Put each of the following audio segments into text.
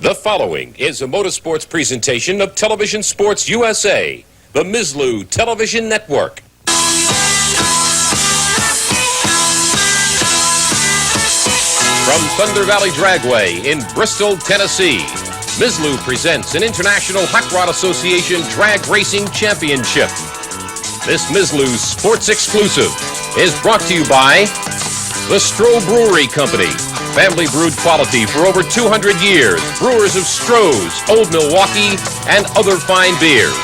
The following is a motorsports presentation of Television Sports USA, the Mizlou Television Network. From Thunder Valley Dragway in Bristol, Tennessee, Mizlou presents an International Hot Rod Association Drag Racing Championship. This Mizlou Sports Exclusive is brought to you by the Stroh Brewery Company. Family brewed quality for over 200 years. Brewers of Stroh's, Old Milwaukee, and other fine beers.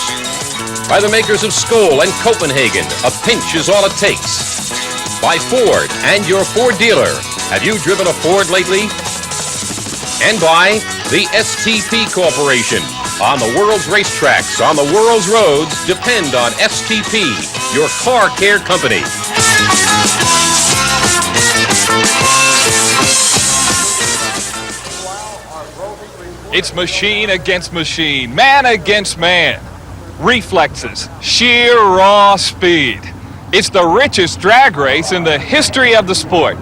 By the makers of Skoal and Copenhagen, a pinch is all it takes. By Ford and your Ford dealer. Have you driven a Ford lately? And by the STP Corporation. On the world's racetracks, on the world's roads, depend on STP, your car care company. It's machine against machine, man against man. Reflexes, sheer raw speed. It's the richest drag race in the history of the sport.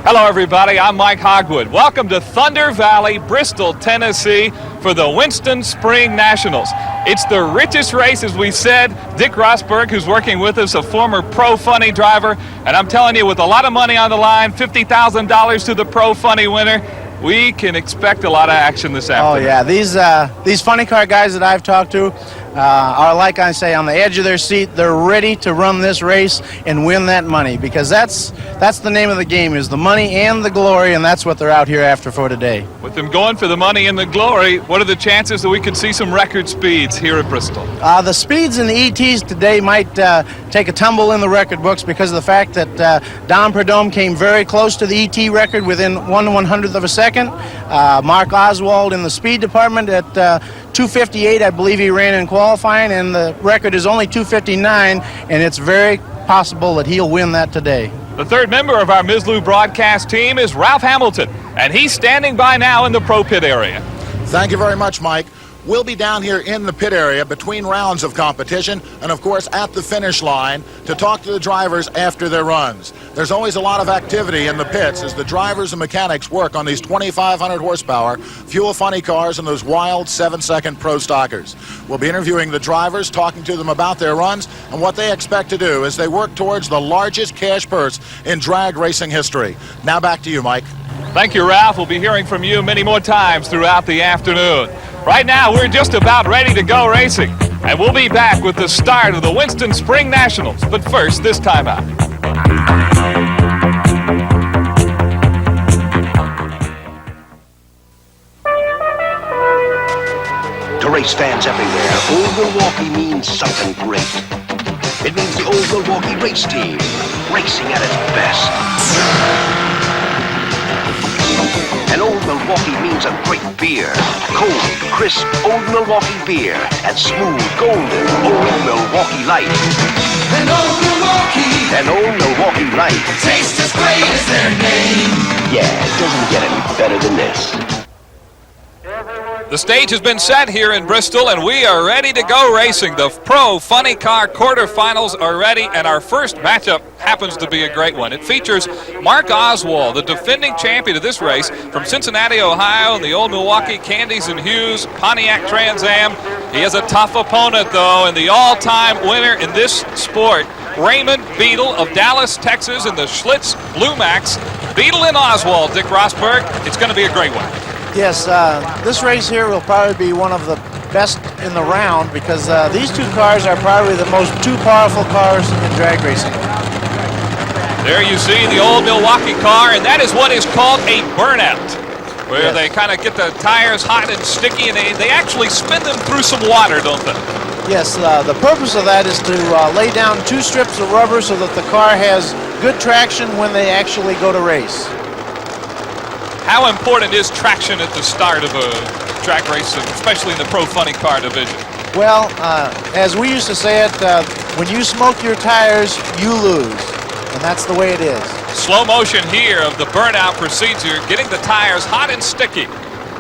Hello everybody, I'm Mike Hogwood. Welcome to Thunder Valley, Bristol, Tennessee for the Winston Spring Nationals. It's the richest race, as we said. Dick Rosberg, who's working with us, a former Pro Funny driver, and I'm telling you, with a lot of money on the line, $50,000 to the Pro Funny winner, we can expect a lot of action this afternoon. Oh yeah, these funny car guys that I've talked to are, like I say, on the edge of their seat. They're ready to run this race and win that money, because that's the name of the game, is the money and the glory, and that's what they're out here after for today. With them going for the money and the glory, what are the chances that we could see some record speeds here at Bristol? The speeds in the ETs today might take a tumble in the record books because of the fact that Dom Prudhomme came very close to the ET record within 1/100th of a second. Mark Oswald in the speed department at 2:58, I believe he ran in qualifying, and the record is only 2:59, and it's very possible that he'll win that today. The third member of our Mizlou broadcast team is Ralph Hamilton, and he's standing by now in the pro pit area. Thank you very much, Mike. We'll be down here in the pit area between rounds of competition and, of course, at the finish line to talk to the drivers after their runs. There's always a lot of activity in the pits as the drivers and mechanics work on these 2,500 horsepower fuel funny cars and those wild 7-second pro stockers. We'll be interviewing the drivers, talking to them about their runs and what they expect to do as they work towards the largest cash purse in drag racing history. Now back to you, Mike. Thank you, Ralph. We'll be hearing from you many more times throughout the afternoon. Right now, we're just about ready to go racing, and we'll be back with the start of the Winston Spring Nationals. But first, this time out. To race fans everywhere, Old Milwaukee means something great. It means the Old Milwaukee race team, racing at its best. And Old Milwaukee means a great beer. Cold, crisp Old Milwaukee beer. And smooth, golden Old Milwaukee Light. And Old Milwaukee. And Old Milwaukee Light. Tastes as great as their name. Yeah, it doesn't get any better than this. The stage has been set here in Bristol, and we are ready to go racing. The Pro Funny Car quarterfinals are ready, and our first matchup happens to be a great one. It features Mark Oswald, the defending champion of this race from Cincinnati, Ohio, in the old Milwaukee Candies and Hughes Pontiac Trans Am. He has a tough opponent, though, and the all-time winner in this sport, Raymond Beadle of Dallas, Texas, in the Schlitz Blue Max. Beadle and Oswald, Dick Rosberg. It's going to be a great one. Yes, this race here will probably be one of the best in the round, because these two cars are probably the most two powerful cars in drag racing. There you see the old Milwaukee car, and that is what is called a burnout, where they kind of get the tires hot and sticky, and they actually spin them through some water, don't they? Yes, the purpose of that is to lay down 2 strips of rubber so that the car has good traction when they actually go to race. How important is traction at the start of a drag race, especially in the Pro Funny Car division? Well, as we used to say it, when you smoke your tires, you lose. And that's the way it is. Slow motion here of the burnout procedure, getting the tires hot and sticky.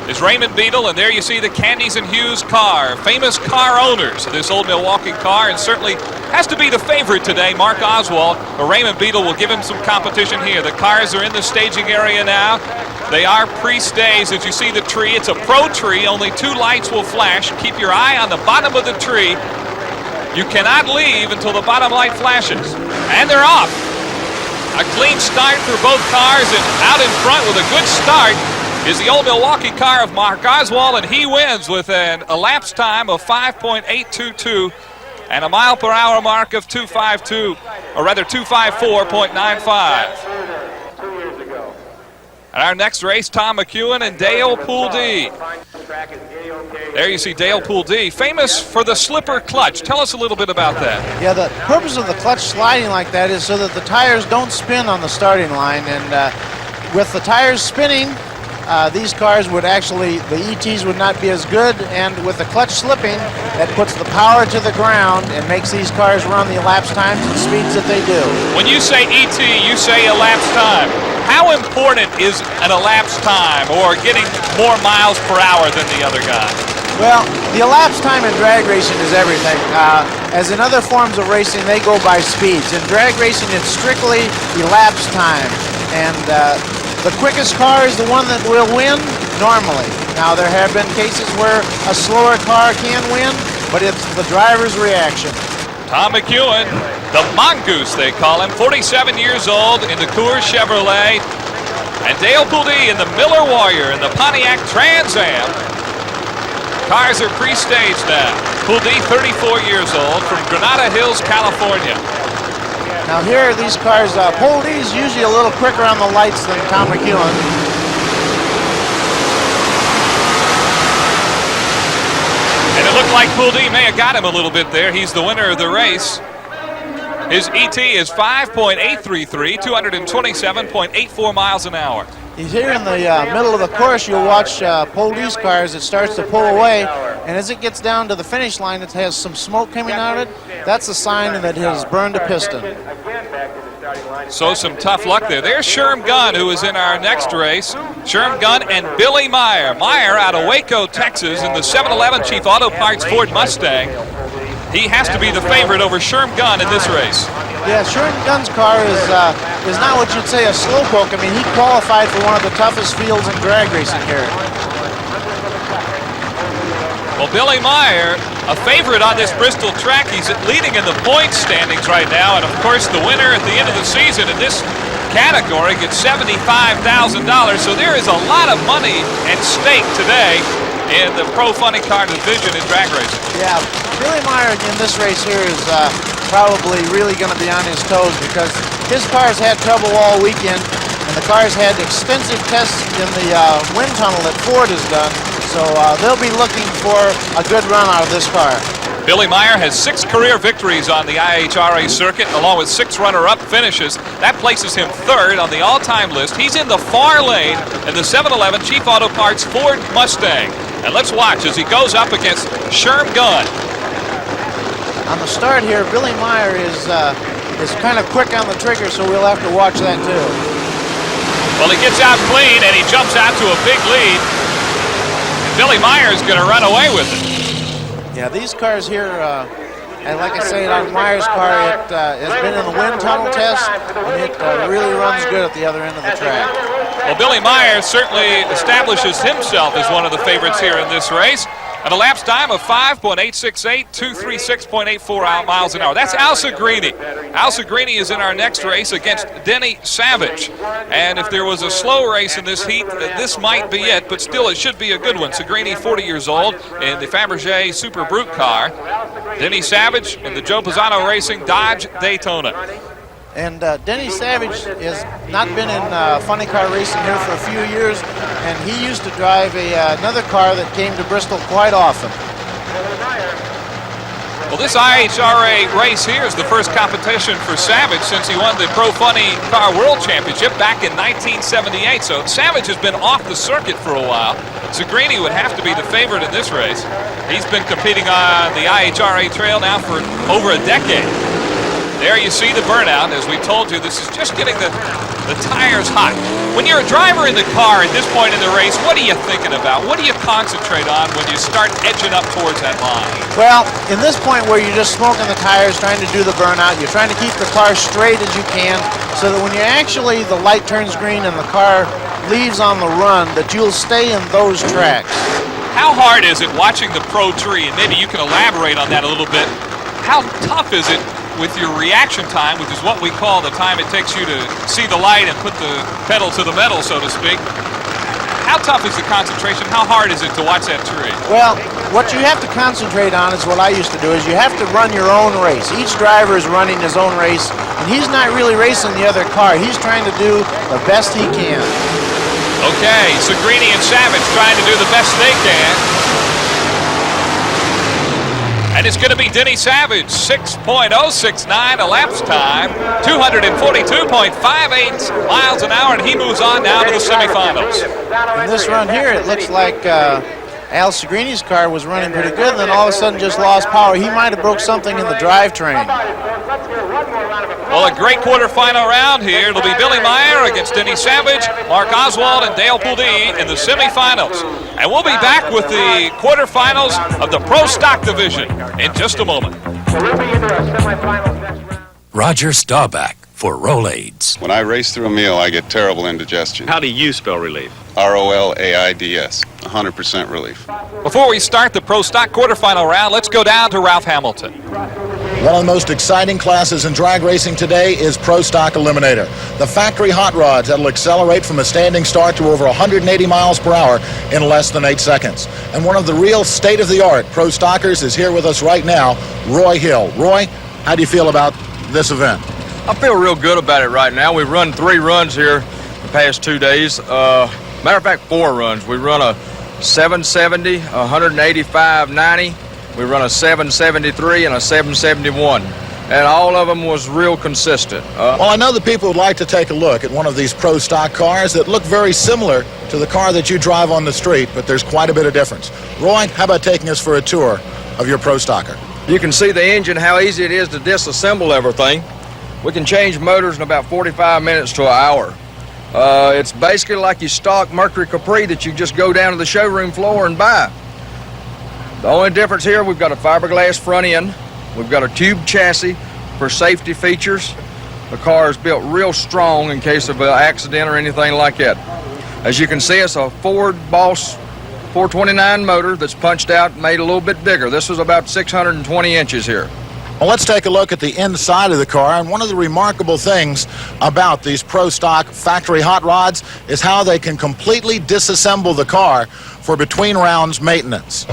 is Raymond Beadle, and there you see the Candies and Hughes car, famous car owners of this old Milwaukee car, and certainly has to be the favorite today, Mark Oswald. But Raymond Beadle will give him some competition here. The cars are in the staging area now. They are pre-staged. As you see the tree, it's a pro tree. Only 2 lights will flash. Keep your eye on the bottom of the tree. You cannot leave until the bottom light flashes. And they're off. A clean start for both cars, and out in front with a good start is the old Milwaukee car of Mark Oswald, and he wins with an elapsed time of 5.822 and a mile per hour mark of 252, or rather 254.95. And our next race, Tom McEwen and Dale Pouldie. There you see Dale Pouldie, famous for the slipper clutch. Tell us a little bit about that. Yeah, the purpose of the clutch sliding like that is so that the tires don't spin on the starting line, and with the tires spinning, these cars would actually, the ETs would not be as good, and with the clutch slipping, that puts the power to the ground and makes these cars run the elapsed times and speeds that they do. When you say ET, you say elapsed time. How important is an elapsed time, or getting more miles per hour than the other guy? Well, the elapsed time in drag racing is everything. As in other forms of racing, they go by speeds. In drag racing, it's strictly elapsed time, and the quickest car is the one that will win normally. Now, there have been cases where a slower car can win, but it's the driver's reaction. Tom McEwen, the mongoose they call him, 47 years old in the Coors Chevrolet, and Dale Pouldie in the Miller Warrior in the Pontiac Trans Am. Cars are pre-staged now. Pouldie, 34 years old, from Granada Hills, California. Now here, these cars, Pouldie's usually a little quicker on the lights than Tom McEwen. And it looked like Pouldie may have got him a little bit there. He's the winner of the race. His ET is 5.833, 227.84 miles an hour. He's here in the middle of the course. You'll watch Pouldie's cars. It starts to pull away, and as it gets down to the finish line, it has some smoke coming out of it. That's a sign that it has burned a piston. So some tough luck there. There's Sherm Gunn, who is in our next race. Sherm Gunn and Billy Meyer. Meyer out of Waco, Texas, in the 711 Chief Auto Parts Ford Mustang. He has to be the favorite over Sherm Gunn in this race. Yeah, Sherm Gunn's car is not what you'd say a slowpoke. I mean, he qualified for one of the toughest fields in drag racing here. Well, Billy Meyer, a favorite on this Bristol track. He's leading in the points standings right now, and of course the winner at the end of the season in this category gets $75,000. So there is a lot of money at stake today in the Pro Funny Car division in drag racing. Yeah, Billy Meyer in this race here is probably really going to be on his toes, because his cars had trouble all weekend, and the cars had extensive tests in the wind tunnel that Ford has done. So they'll be looking for a good run out of this car. Billy Meyer has 6 career victories on the IHRA circuit, along with 6 runner-up finishes. That places him 3rd on the all-time list. He's in the far lane in the 711 Chief Auto Parts Ford Mustang. And let's watch as he goes up against Sherm Gunn. On the start here, Billy Meyer is kind of quick on the trigger, so we'll have to watch that too. Well, he gets out clean, and he jumps out to a big lead. Billy Meyer is going to run away with it. Yeah, these cars here, and like I say, on Meyer's car, it has been in the wind tunnel test, and it really runs good at the other end of the track. Well, Billy Meyer certainly establishes himself as one of the favorites here in this race. At a lapse time of 5.868, 236.84 miles an hour. That's Al Segrini. Al Segrini is in our next race against Denny Savage. And if there was a slow race in this heat, this might be it, but still it should be a good one. Segrini, 40 years old, in the Fabergé Super Brute car. Denny Savage in the Joe Pisano Racing Dodge Daytona. And Denny Savage has not been in funny car racing here for a few years, and he used to drive another car that came to Bristol quite often. Well, this IHRA race here is the first competition for Savage since he won the Pro Funny Car World Championship back in 1978. So Savage has been off the circuit for a while. Segrini would have to be the favorite in this race. He's been competing on the IHRA trail now for over a decade. There you see the burnout. As we told you, this is just getting the The tire's hot. When you're a driver in the car at this point in the race, what are you thinking about? What do you concentrate on when you start edging up towards that line? Well, in this point where you're just smoking the tires, trying to do the burnout, you're trying to keep the car straight as you can so that when you actually, the light turns green and the car leaves on the run, that you'll stay in those tracks. How hard is it watching the Pro Tree? And maybe you can elaborate on that a little bit. How tough is it with your reaction time, which is what we call the time it takes you to see the light and put the pedal to the metal, so to speak? How tough is the concentration? How hard is it to watch that tree? Well, what you have to concentrate on is what I used to do, is you have to run your own race. Each driver is running his own race, and he's not really racing the other car. He's trying to do the best he can. Okay, Segrini and Savage trying to do the best they can. And it's going to be Denny Savage, 6.069 elapsed time, 242.58 miles an hour, and he moves on now to the semifinals. In this run here, it looks like Al Segrini's car was running pretty good, and then all of a sudden just lost power. He might have broke something in the drivetrain. Well, a great quarterfinal round here. It'll be Billy Meyer against Denny Savage, Mark Oswald, and Dale Pouldie in the semifinals. And we'll be back with the quarterfinals of the Pro Stock Division in just a moment. Roger Staubach for Rolaids. When I race through a meal, I get terrible indigestion. How do you spell relief? ROLAIDS, 100% relief. Before we start the Pro Stock quarterfinal round, let's go down to Ralph Hamilton. One of the most exciting classes in drag racing today is Pro Stock Eliminator, the factory hot rods that will accelerate from a standing start to over 180 miles per hour in less than 8 seconds. And one of the real state-of-the-art Pro Stockers is here with us right now, Roy Hill. Roy, how do you feel about this event? I feel real good about it right now. We've run 3 runs here the past 2 days. Matter of fact, 4 runs. We run a 770, 185.90. We run a 773 and a 771. And all of them was real consistent. Well, I know that people would like to take a look at one of these Pro Stock cars that look very similar to the car that you drive on the street, but there's quite a bit of difference. Roy, how about taking us for a tour of your Pro Stocker? You can see the engine, how easy it is to disassemble everything. We can change motors in about 45 minutes to an hour. It's basically like your stock Mercury Capri that you just go down to the showroom floor and buy. The only difference here, we've got a fiberglass front end. We've got a tube chassis for safety features. The car is built real strong in case of an accident or anything like that. As you can see, it's a Ford Boss 429 motor that's punched out and made a little bit bigger. This was about 620 inches here. Well, let's take a look at the inside of the car, and one of the remarkable things about these Pro Stock factory hot rods is how they can completely disassemble the car for between rounds maintenance.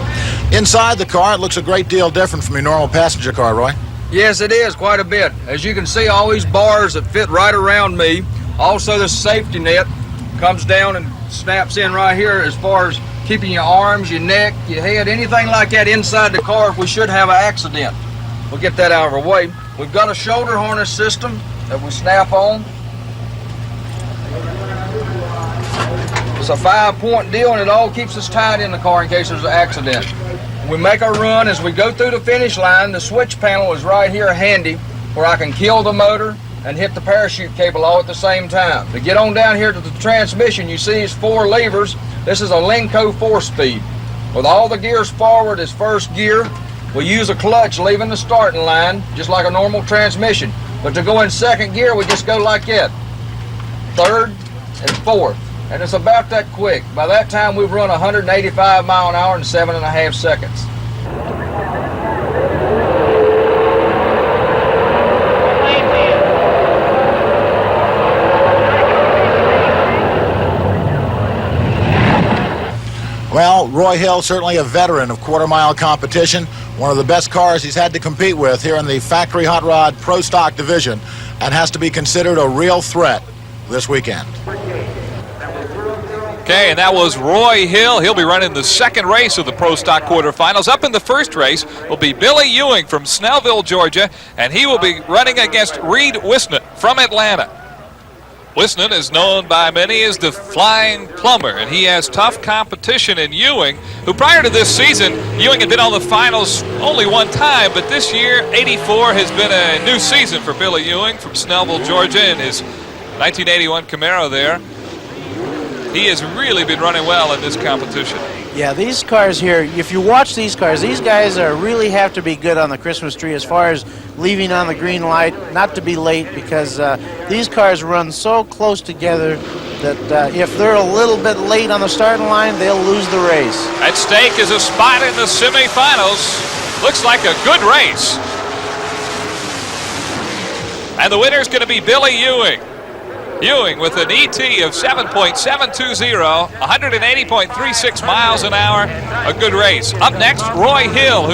Inside the car, it looks a great deal different from your normal passenger car, Roy. Yes, it is, quite a bit. As you can see, all these bars that fit right around me. Also, this safety net comes down and snaps in right here as far as keeping your arms, your neck, your head, anything like that inside the car if we should have an accident. We'll get that out of our way. We've got a shoulder harness system that we snap on. It's a 5-point deal, and it all keeps us tied in the car in case there's an accident. We make our run. As we go through the finish line, the switch panel is right here handy where I can kill the motor and hit the parachute cable all at the same time. To get on down here to the transmission, you see it's 4 levers. This is a Lenco 4-speed. With all the gears forward is first gear. We use a clutch leaving the starting line, just like a normal transmission. But to go in second gear, we just go like that. Third and fourth. And it's about that quick. By that time, we've run 185 mile an hour in 7.5 seconds. Well, Roy Hill, certainly a veteran of quarter-mile competition, one of the best cars he's had to compete with here in the Factory Hot Rod Pro Stock Division, and has to be considered a real threat this weekend. Okay, and that was Roy Hill. He'll be running the second race of the Pro Stock quarterfinals. Up in the first race will be Billy Ewing from Snellville, Georgia, and he will be running against Reed Wisnett from Atlanta. Wisnett is known by many as the Flying Plumber, and he has tough competition in Ewing, who prior to this season, Ewing had been on the finals only one time, but this year, '84 has been a new season for Billy Ewing from Snellville, Georgia, and his 1981 Camaro there. He has really been running well in this competition. Yeah, these cars here, if you watch these cars, these guys really have to be good on the Christmas tree as far as leaving on the green light, not to be late, because these cars run so close together that if they're a little bit late on the starting line, they'll lose the race. At stake is a spot in the semifinals. Looks like a good race. And the winner is going to be Billy Ewing. Ewing with an ET of 7.720, 180.36 miles an hour. A good race. Up next, Roy Hill, who